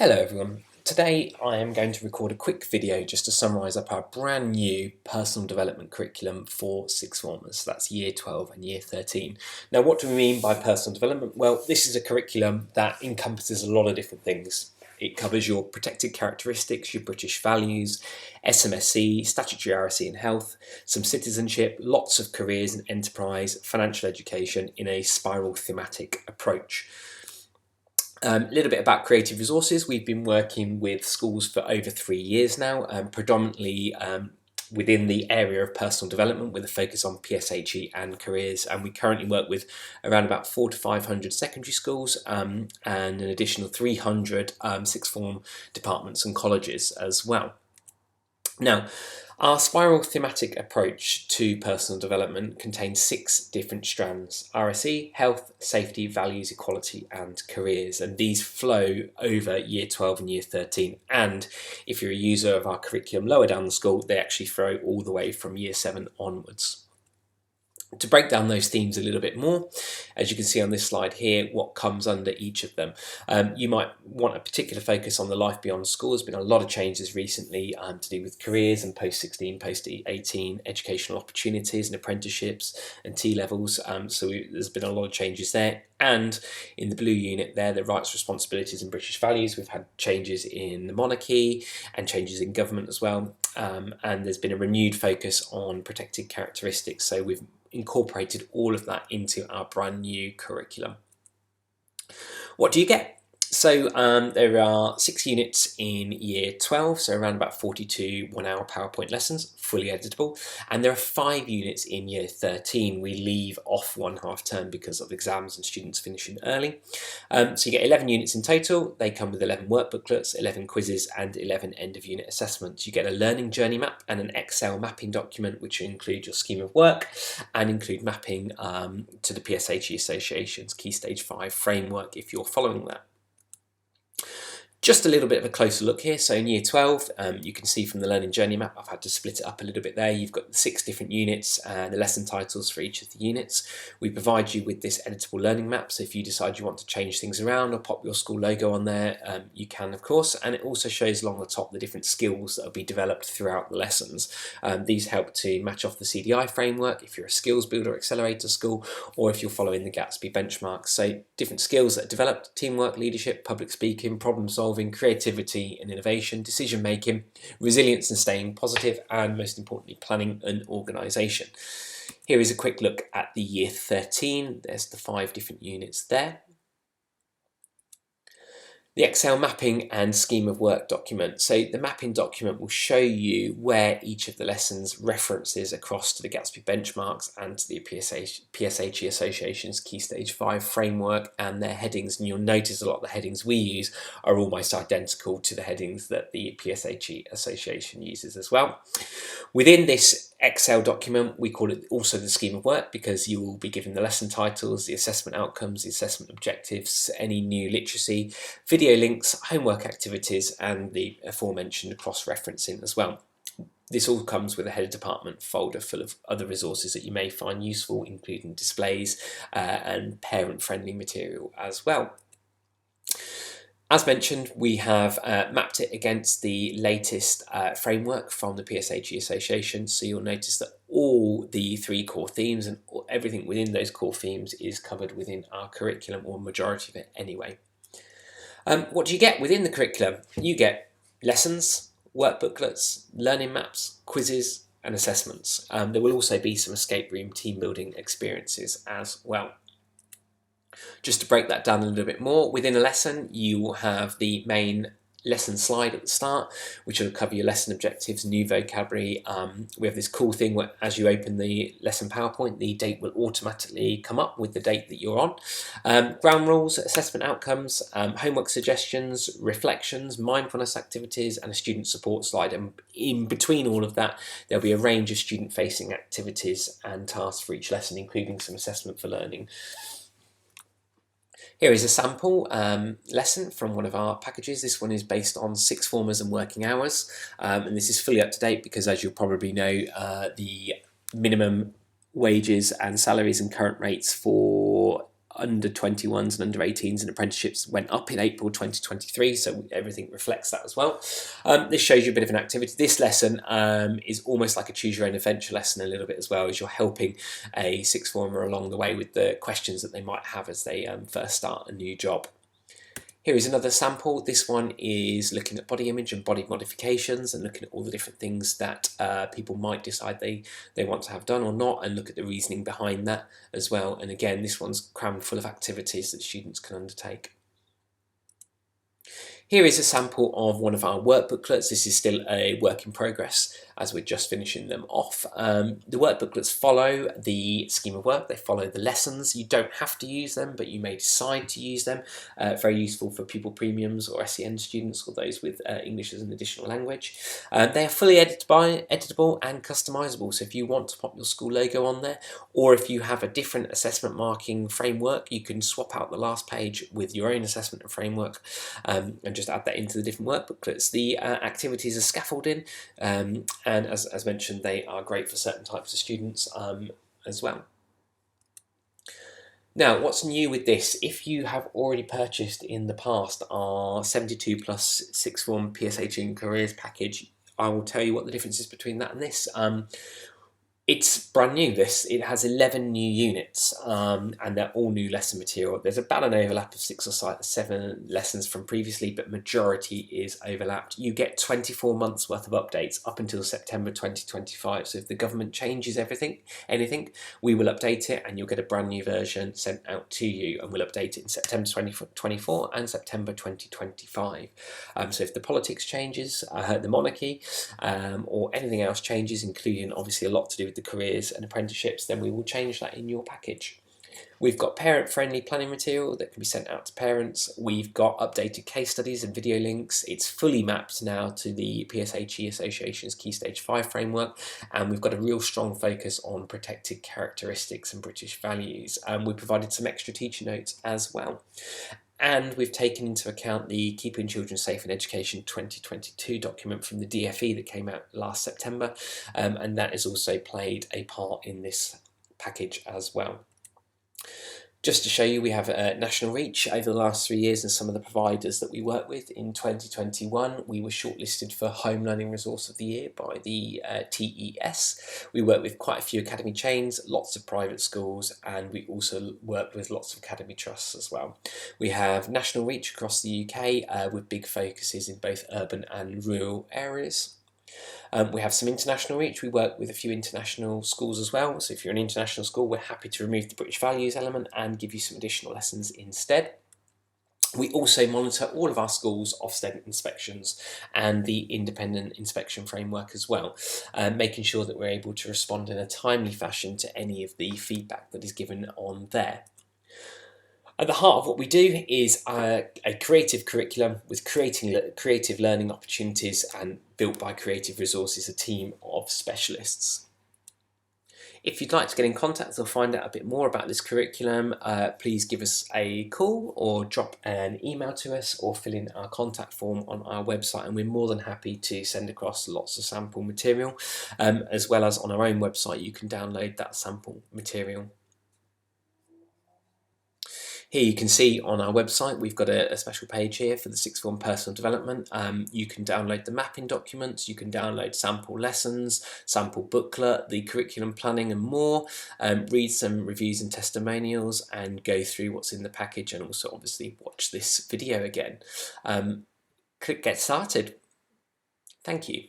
Hello everyone. Today I am going to record a quick video just to summarise up our brand new personal development curriculum for sixth formers. So that's year 12 and year 13. Now what do we mean by personal development? Well, this is a curriculum that encompasses a lot of different things. It covers your protected characteristics, your British values, SMSC, statutory RSE and health, some citizenship, lots of careers and enterprise, financial education in a spiral thematic approach. A little bit about creative resources. We've been working with schools for over 3 years now, predominantly within the area of personal development with a focus on PSHE and careers, and we currently work with around about 400 to 500 secondary schools and an additional 300 sixth form departments and colleges as well. Now, our spiral thematic approach to personal development contains 6 different strands: RSE, health, safety, values, equality and careers, and these flow over year 12 and year 13, and if you're a user of our curriculum lower down the school, they actually flow all the way from year 7 onwards. To break down those themes a little bit more, as you can see on this slide here, what comes under each of them. You might want a particular focus on the life beyond school. There's been a lot of changes recently to do with careers and post-16, post-18 educational opportunities and apprenticeships and T-levels. There's been a lot of changes there. And in the blue unit there, the rights, responsibilities and British values, we've had changes in the monarchy and changes in government as well. And there's been a renewed focus on protected characteristics. So we've incorporated all of that into our brand new curriculum. What do you get? So there are 6 units in year 12, so around about 42 1-hour PowerPoint lessons, fully editable, and there are 5 units in year 13. We leave off one half term because of exams and students finishing early. So you get 11 units in total. They come with 11 workbooklets, 11 quizzes and 11 end of unit assessments. You get a learning journey map and an Excel mapping document which include your scheme of work and include mapping to the PSHE Associations Key Stage 5 framework if you're following that. Just a little bit of a closer look here. So in year 12, you can see from the learning journey map, I've had to split it up a little bit there. You've got 6 different units and the lesson titles for each of the units. We provide you with this editable learning map. So if you decide you want to change things around or pop your school logo on there, you can, of course. And it also shows along the top the different skills that will be developed throughout the lessons. These help to match off the CDI framework if you're a skills builder accelerator school, or if you're following the Gatsby benchmarks. So different skills that are developed: teamwork, leadership, public speaking, problem solving, creativity and innovation, decision making, resilience and staying positive, and most importantly, planning and organisation. Here is a quick look at the year 13. There's the 5 different units there. The Excel mapping and scheme of work document. So the mapping document will show you where each of the lessons references across to the Gatsby benchmarks and to the PSHE Associations Key Stage 5 framework and their headings. And you'll notice a lot of the headings we use are almost identical to the headings that the PSHE Association uses as well. Within this Excel document, we call it also the scheme of work because you will be given the lesson titles, the assessment outcomes, the assessment objectives, any new literacy, video links, homework activities, and the aforementioned cross-referencing as well. This all comes with a head of department folder full of other resources that you may find useful, including displays and parent-friendly material as well. As mentioned, we have mapped it against the latest framework from the PSHE Association, so you'll notice that all the 3 core themes and everything within those core themes is covered within our curriculum, or majority of it anyway. What do you get within the curriculum? You get lessons, workbooklets, learning maps, quizzes and assessments. There will also be some escape room team building experiences as well. Just to break that down a little bit more, within a lesson you will have the main lesson slide at the start, which will cover your lesson objectives, new vocabulary. We have this cool thing where as you open the lesson PowerPoint, the date will automatically come up with the date that you're on. Ground rules, assessment outcomes, homework suggestions, reflections, mindfulness activities, and a student support slide. And in between all of that, there'll be a range of student-facing activities and tasks for each lesson, including some assessment for learning. Here is a sample lesson from one of our packages. This one is based on sixth formers and working hours, and this is fully up to date because, as you'll probably know, the minimum wages and salaries and current rates for under 21s and under 18s and apprenticeships went up in April 2023, so everything reflects that as well. This shows you a bit of an activity. This lesson is almost like a choose your own adventure lesson a little bit as well, as you're helping a sixth former along the way with the questions that they might have as they first start a new job. Here is another sample. This one is looking at body image and body modifications and looking at all the different things that people might decide they want to have done or not, and look at the reasoning behind that as well. And again, this one's crammed full of activities that students can undertake. Here is a sample of one of our workbooklets. This is still a work in progress as we're just finishing them off. The workbooklets follow the scheme of work, they follow the lessons. You don't have to use them, but you may decide to use them. Very useful for pupil premiums or SEN students or those with English as an additional language. They are fully editable and customizable, so if you want to pop your school logo on there, or if you have a different assessment marking framework, you can swap out the last page with your own assessment and framework and just add that into the different workbooklets. The activities are scaffolding, and as mentioned, they are great for certain types of students as well. Now, what's new with this? If you have already purchased in the past our 72 plus Sixth Form PSHE and Careers package, I will tell you what the difference is between that and this. It's brand new, this. It has 11 new units and they're all new lesson material. There's about an overlap of 6 or 7 lessons from previously, but majority is overlapped. You get 24 months worth of updates up until September 2025. So if the government changes anything, we will update it and you'll get a brand new version sent out to you, and we'll update it in September 2024 and September 2025. So if the politics changes, the monarchy, or anything else changes, including obviously a lot to do with the careers and apprenticeships, then we will change that in your package. We've got parent-friendly planning material that can be sent out to parents. We've got updated case studies and video links. It's fully mapped now to the PSHE Associations Key Stage 5 framework, and we've got a real strong focus on protected characteristics and British values. We provided some extra teacher notes as well. And we've taken into account the Keeping Children Safe in Education 2022 document from the DFE that came out last September, and that has also played a part in this package as well. Just to show you, we have national reach over the last 3 years and some of the providers that we work with. In 2021, we were shortlisted for Home Learning Resource of the Year by the TES. We work with quite a few academy chains, lots of private schools, and we also work with lots of academy trusts as well. We have national reach across the UK with big focuses in both urban and rural areas. We have some international reach. We work with a few international schools as well. So if you're an international school, we're happy to remove the British values element and give you some additional lessons instead. We also monitor all of our schools' Ofsted inspections and the independent inspection framework as well, making sure that we're able to respond in a timely fashion to any of the feedback that is given on there. At the heart of what we do is a creative curriculum with creative learning opportunities and built by Creative Resources, a team of specialists. If you'd like to get in contact or find out a bit more about this curriculum, please give us a call or drop an email to us or fill in our contact form on our website, and we're more than happy to send across lots of sample material, as well as on our own website you can download that sample material. Here you can see on our website we've got a special page here for the Sixth Form Personal Development. You can download the mapping documents, you can download sample lessons, sample booklet, the curriculum planning and more, read some reviews and testimonials and go through what's in the package, and also obviously watch this video again. Click Get Started. Thank you.